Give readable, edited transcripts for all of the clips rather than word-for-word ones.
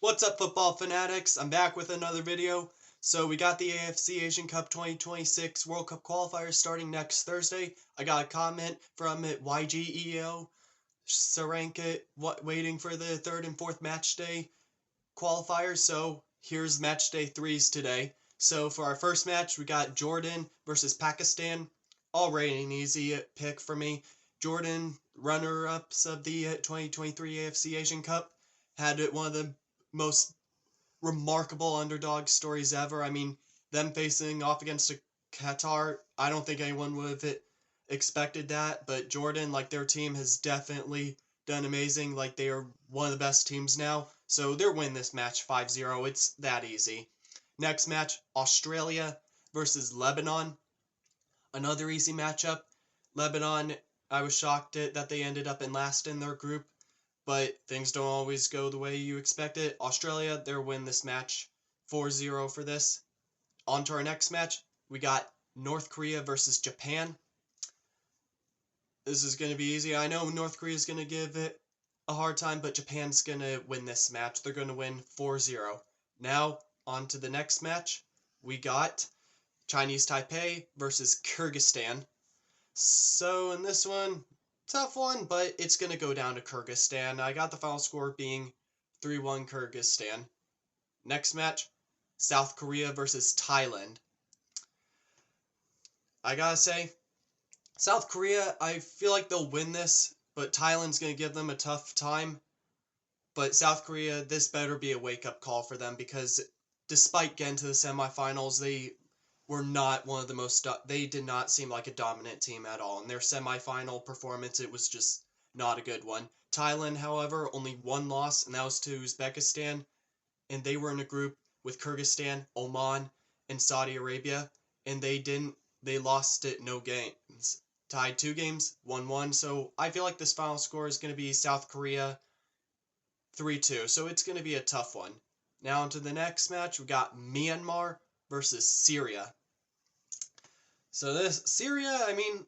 What's up, football fanatics? I'm back with another video. So we got the AFC Asian Cup 2026 World Cup Qualifiers starting next Thursday. I got a comment from YGEO Saranka waiting for the third and fourth match day qualifiers. So here's match day 3s today. So for our first match, we got Jordan versus Pakistan. Already an easy pick for me. Jordan, runner-ups of the 2023 AFC Asian Cup, had one of the most remarkable underdog stories ever. I mean, them facing off against Qatar, I don't think anyone would have expected that, but Jordan, like, their team has definitely done amazing. Like, they are one of the best teams now, so they're winning this match 5-0. It's that easy. Next match, Australia versus Lebanon. Another easy matchup. Lebanon, I was shocked that they ended up in last in their group, but things don't always go the way you expect it. Australia, they'll win this match 4-0 for this. On to our next match, we got North Korea versus Japan. This is going to be easy. I know North Korea is going to give it a hard time, but Japan's going to win this match. They're going to win 4-0. Now, on to the next match. We got Chinese Taipei versus Kyrgyzstan. So in this one, tough one, but it's going to go down to Kyrgyzstan. I got the final score being 3-1 Kyrgyzstan. Next match, South Korea versus Thailand. I gotta say, South Korea, I feel like they'll win this, but Thailand's going to give them a tough time. But South Korea, this better be a wake-up call for them, because despite getting to the semifinals, they were not one of the most, they did not seem like a dominant team at all. In their semifinal performance, it was just not a good one. Thailand, however, only one loss, and that was to Uzbekistan, and they were in a group with Kyrgyzstan, Oman, and Saudi Arabia, and they lost it no games. Tied 2 games, 1-1, so I feel like this final score is going to be South Korea 3-2, so it's going to be a tough one. Now on to the next match, we got Myanmar versus Syria. So this Syria, I mean,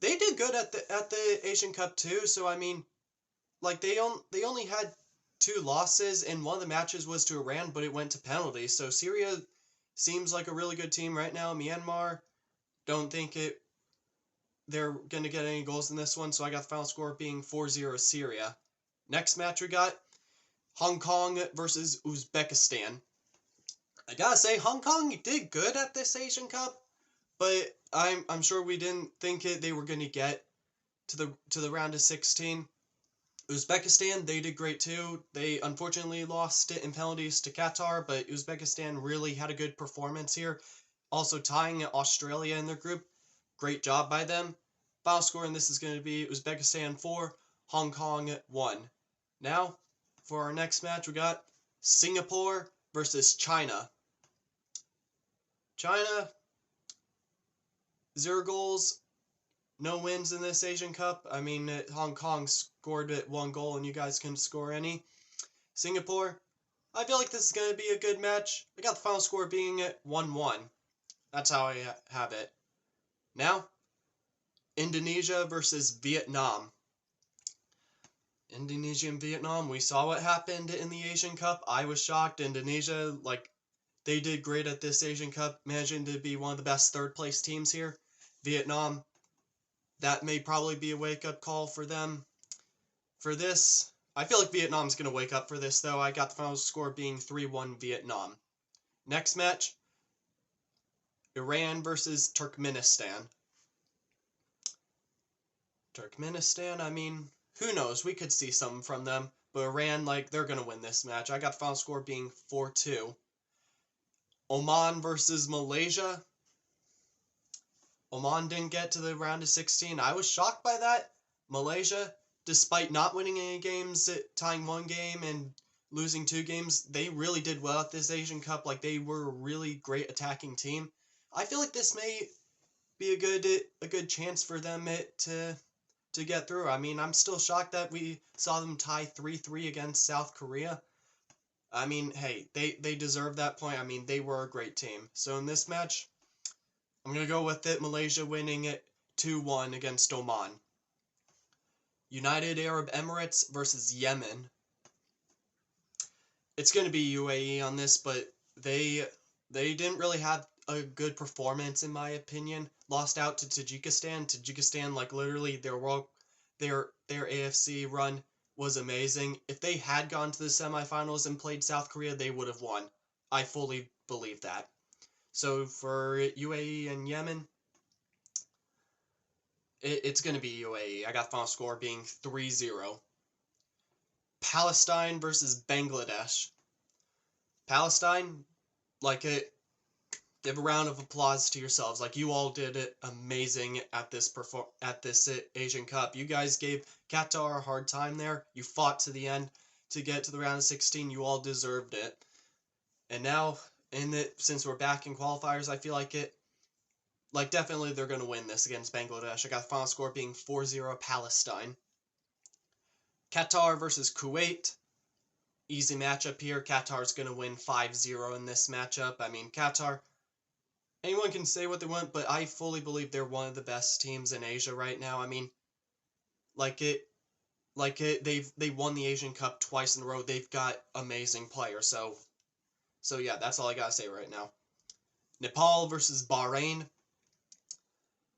they did good at the Asian Cup too. So I mean, like they only had 2 losses, and one of the matches was to Iran, but it went to penalties. So Syria seems like a really good team right now. Myanmar, don't think they're gonna get any goals in this one. So I got the final score being 4-0 Syria. Next match we got Hong Kong versus Uzbekistan. I gotta say, Hong Kong did good at this Asian Cup, but I'm sure we didn't think they were going to get to the round of 16. Uzbekistan, they did great too. They unfortunately lost it in penalties to Qatar, but Uzbekistan really had a good performance here. Also tying Australia in their group. Great job by them. Final score in this is going to be Uzbekistan 4, Hong Kong 1. Now, for our next match, we got Singapore versus China. China, 0 goals, no wins in this Asian Cup. I mean, Hong Kong scored 1 goal and you guys couldn't score any. Singapore, I feel like this is going to be a good match. I got the final score being 1-1. That's how I have it. Now, Indonesia versus Vietnam. Indonesia and Vietnam, we saw what happened in the Asian Cup. I was shocked. Indonesia, like, they did great at this Asian Cup, managing to be one of the best third-place teams here. Vietnam, that may probably be a wake-up call for them. For this, I feel like Vietnam's going to wake up for this, though. I got the final score being 3-1 Vietnam. Next match, Iran versus Turkmenistan. Turkmenistan, I mean, who knows? We could see something from them. But Iran, like, they're going to win this match. I got the final score being 4-2. Oman versus Malaysia. Oman didn't get to the round of 16. I was shocked by that. Malaysia, despite not winning any games, tying 1 game and losing 2 games, they really did well at this Asian Cup. Like, they were a really great attacking team. I feel like this may be a good chance for them to get through. I mean, I'm still shocked that we saw them tie 3-3 against South Korea. I mean, hey, they deserve that point. I mean, they were a great team. So in this match, I'm going to go with it. Malaysia winning it 2-1 against Oman. United Arab Emirates versus Yemen. it's going to be UAE on this, but they didn't really have a good performance in my opinion. Lost out to Tajikistan. Tajikistan, like literally their AFC run was amazing. If they had gone to the semifinals and played South Korea, they would have won. I fully believe that. So for UAE and Yemen, it's going to be UAE. I got final score being 3-0. Palestine versus Bangladesh. Palestine, like it, give a round of applause to yourselves. Like you all did it amazing at this Asian Cup. You guys gave Qatar a hard time there. You fought to the end to get to the round of 16. You all deserved it. And now since we're back in qualifiers, I feel like definitely they're going to win this against Bangladesh. I got the final score being 4-0 Palestine. Qatar versus Kuwait. Easy matchup here. Qatar's going to win 5-0 in this matchup. I mean, Qatar, anyone can say what they want, but I fully believe they're one of the best teams in Asia right now. I mean, they won the Asian Cup twice in a row. They've got amazing players. So yeah, that's all I got to say right now. Nepal versus Bahrain.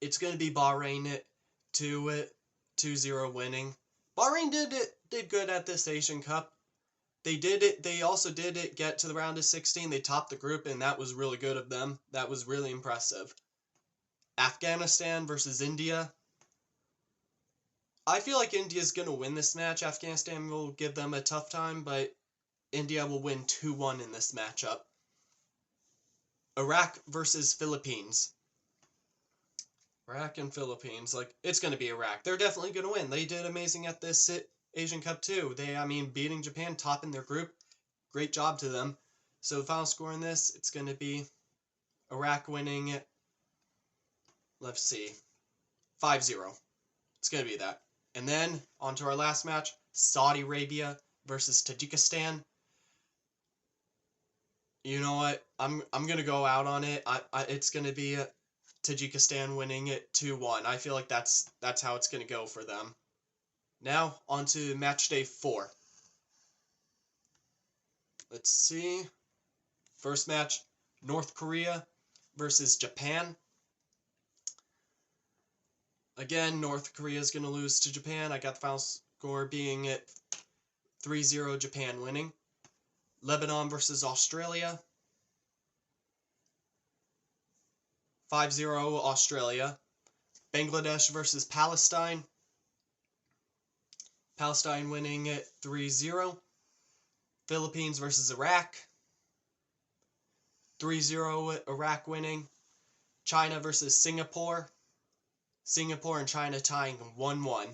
It's going to be Bahrain 2-0 winning. Bahrain did good at this Asian Cup. They also did get to the round of 16. They topped the group, and that was really good of them. That was really impressive. Afghanistan versus India. I feel like India's going to win this match. Afghanistan will give them a tough time, but India will win 2-1 in this matchup. Iraq versus Philippines. Iraq and Philippines, it's going to be Iraq. They're definitely going to win. They did amazing at this Asian Cup too. Beating Japan, topping their group. Great job to them. So final score in this, it's going to be Iraq winning, let's see, 5-0. It's going to be that. And then, on to our last match, Saudi Arabia versus Tajikistan. You know what? I'm going to go out on it. It's going to be Tajikistan winning it 2-1. I feel like that's how it's going to go for them. Now, on to Matchday 4. Let's see. First match, North Korea versus Japan. Again, North Korea is going to lose to Japan. I got the final score being at 3-0 Japan winning. Lebanon versus Australia. 5-0 Australia. Bangladesh versus Palestine. Palestine winning at 3-0. Philippines versus Iraq. 3-0 Iraq winning. China versus Singapore. Singapore and China tying 1-1.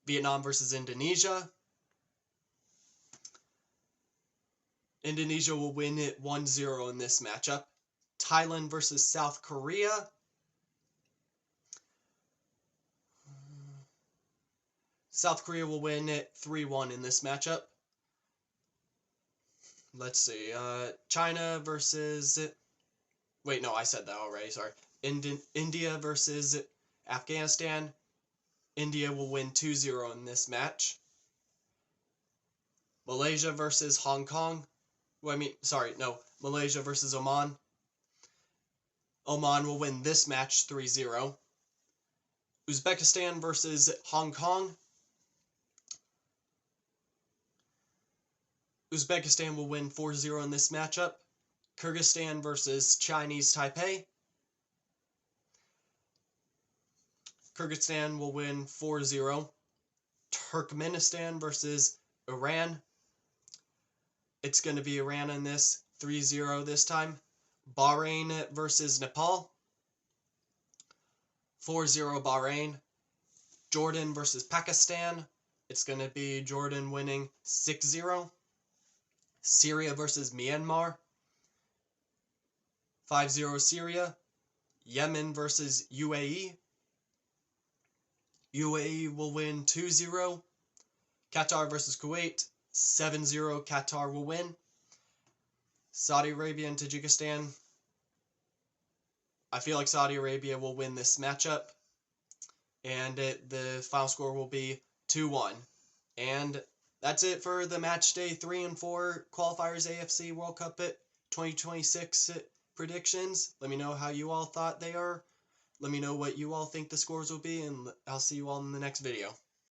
Vietnam versus Indonesia. Indonesia will win it 1-0 in this matchup. Thailand versus South Korea. South Korea will win it 3-1 in this matchup. Let's see. China versus... Wait, no, I said that already. Sorry. India versus Afghanistan. India will win 2-0 in this match. Malaysia versus Hong Kong. Malaysia versus Oman. Oman will win this match 3-0. Uzbekistan versus Hong Kong. Uzbekistan will win 4-0 in this matchup. Kyrgyzstan versus Chinese Taipei. Kyrgyzstan will win 4-0. Turkmenistan versus Iran. It's going to be Iran in this, 3-0 this time. Bahrain versus Nepal. 4-0 Bahrain. Jordan versus Pakistan. It's going to be Jordan winning 6-0. Syria versus Myanmar. 5-0 Syria. Yemen versus UAE. UAE will win 2-0. Qatar versus Kuwait. 7-0 Qatar will win. Saudi Arabia and Tajikistan. I feel like Saudi Arabia will win this matchup. And the final score will be 2-1. And That's it for the match day 3 and 4 qualifiers AFC World Cup 2026 predictions. Let me know how you all thought they are. Let me know what you all think the scores will be, and I'll see you all in the next video.